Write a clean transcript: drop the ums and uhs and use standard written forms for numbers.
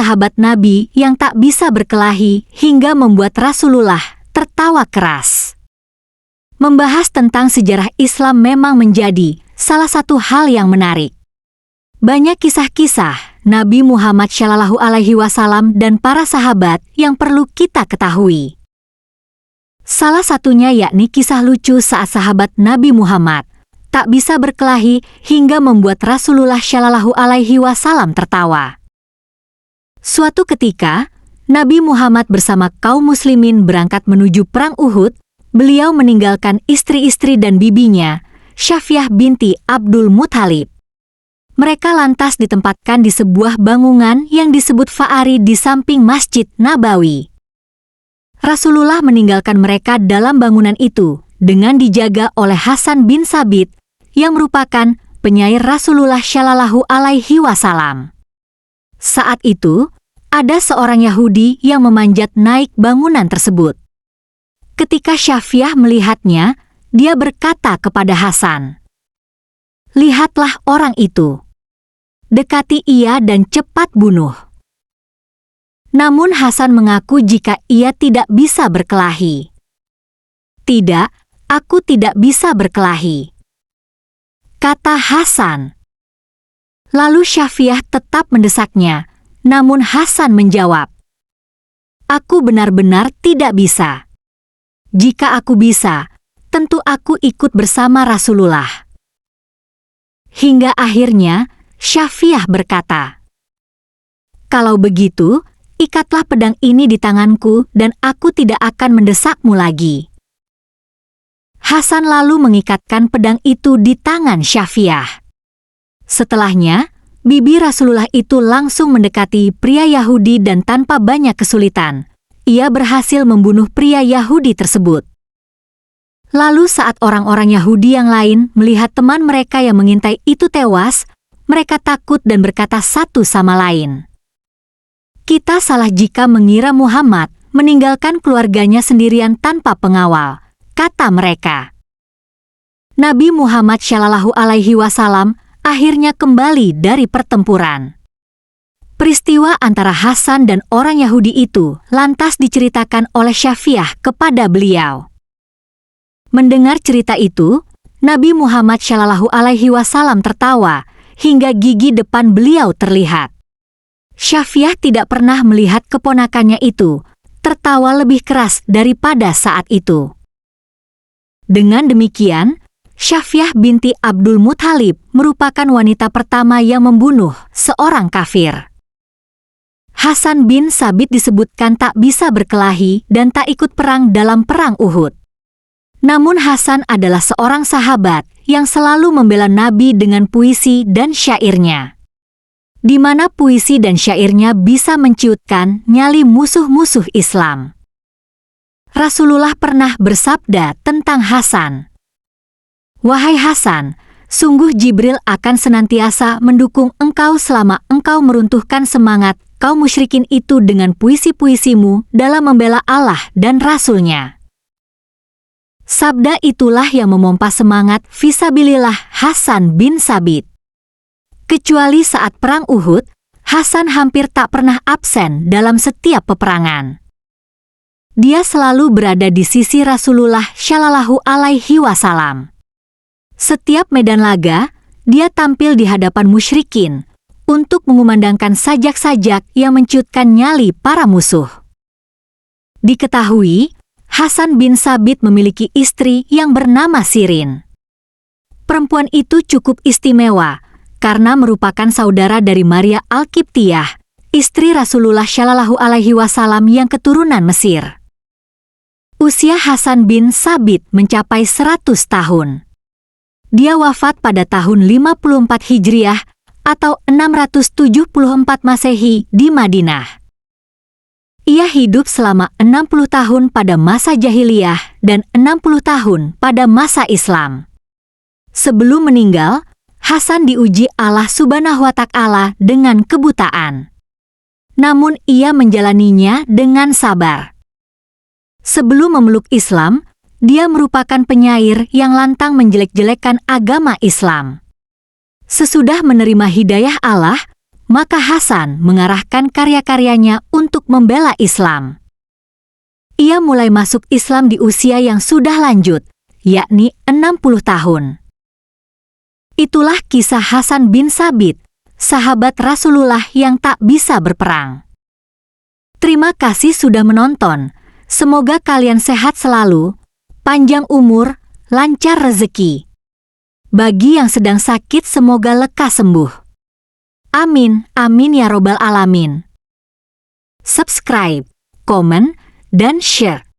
sahabat Nabi yang tak bisa berkelahi hingga membuat Rasulullah tertawa keras. Membahas tentang sejarah Islam memang menjadi salah satu hal yang menarik. Banyak kisah-kisah Nabi Muhammad SAW dan para sahabat yang perlu kita ketahui. Salah satunya yakni kisah lucu saat sahabat Nabi Muhammad tak bisa berkelahi hingga membuat Rasulullah SAW tertawa. Suatu ketika, Nabi Muhammad bersama kaum muslimin berangkat menuju perang Uhud. Beliau meninggalkan istri-istri dan bibinya, Syafiah binti Abdul Muthalib. Mereka lantas ditempatkan di sebuah bangunan yang disebut Fa'ari di samping Masjid Nabawi. Rasulullah meninggalkan mereka dalam bangunan itu dengan dijaga oleh Hasan bin Sabit yang merupakan penyair Rasulullah SAW. Saat itu, ada seorang Yahudi yang memanjat naik bangunan tersebut. Ketika Syafiah melihatnya, dia berkata kepada Hasan, "Lihatlah orang itu. Dekati ia dan cepat bunuh." Namun Hasan mengaku jika ia tidak bisa berkelahi. "Tidak, aku tidak bisa berkelahi," kata Hasan. Lalu Syafiah tetap mendesaknya, namun Hasan menjawab, "Aku benar-benar tidak bisa. Jika aku bisa, tentu aku ikut bersama Rasulullah." Hingga akhirnya Syafiah berkata, "Kalau begitu, ikatlah pedang ini di tanganku dan aku tidak akan mendesakmu lagi." Hasan lalu mengikatkan pedang itu di tangan Syafiah. Setelahnya, bibi Rasulullah itu langsung mendekati pria Yahudi dan tanpa banyak kesulitan, ia berhasil membunuh pria Yahudi tersebut. Lalu saat orang-orang Yahudi yang lain melihat teman mereka yang mengintai itu tewas, mereka takut dan berkata satu sama lain, "Kita salah jika mengira Muhammad meninggalkan keluarganya sendirian tanpa pengawal," kata mereka. Nabi Muhammad SAW akhirnya kembali dari pertempuran. Peristiwa antara Hasan dan orang Yahudi itu lantas diceritakan oleh Syafiah kepada beliau. Mendengar cerita itu, Nabi Muhammad SAW tertawa hingga gigi depan beliau terlihat. Syafiah tidak pernah melihat keponakannya itu tertawa lebih keras daripada saat itu. Dengan demikian, Syafiah binti Abdul Muthalib merupakan wanita pertama yang membunuh seorang kafir. Hasan bin Sabit disebutkan tak bisa berkelahi dan tak ikut perang dalam perang Uhud. Namun Hasan adalah seorang sahabat yang selalu membela Nabi dengan puisi dan syairnya, di mana puisi dan syairnya bisa menciutkan nyali musuh-musuh Islam. Rasulullah pernah bersabda tentang Hasan, "Wahai Hasan, sungguh Jibril akan senantiasa mendukung engkau selama engkau meruntuhkan semangat kaum musyrikin itu dengan puisi-puisimu dalam membela Allah dan Rasul-Nya." Sabda itulah yang memompa semangat fisabilillah Hasan bin Sabit. Kecuali saat perang Uhud, Hasan hampir tak pernah absen dalam setiap peperangan. Dia selalu berada di sisi Rasulullah SAW. Setiap medan laga, dia tampil di hadapan musyrikin untuk mengumandangkan sajak-sajak yang menciutkan nyali para musuh. Diketahui, Hasan bin Sabit memiliki istri yang bernama Sirin. Perempuan itu cukup istimewa karena merupakan saudara dari Maria Al-Qibtiyah, istri Rasulullah SAW yang keturunan Mesir. Usia Hasan bin Sabit mencapai 100 tahun. Dia wafat pada tahun 54 Hijriah atau 674 Masehi di Madinah. Ia hidup selama 60 tahun pada masa jahiliyah dan 60 tahun pada masa Islam. Sebelum meninggal, Hasan diuji Allah Subhanahu wa Ta'ala dengan kebutaan. Namun ia menjalaninya dengan sabar. Sebelum memeluk Islam, dia merupakan penyair yang lantang menjelek-jelekan agama Islam. Sesudah menerima hidayah Allah, maka Hasan mengarahkan karya-karyanya untuk membela Islam. Ia mulai masuk Islam di usia yang sudah lanjut, yakni 60 tahun. Itulah kisah Hasan bin Thabit, sahabat Rasulullah yang tak bisa berperang. Terima kasih sudah menonton. Semoga kalian sehat selalu, panjang umur, lancar rezeki. Bagi yang sedang sakit semoga lekas sembuh. Amin, amin ya robbal alamin. Subscribe, komen, dan share.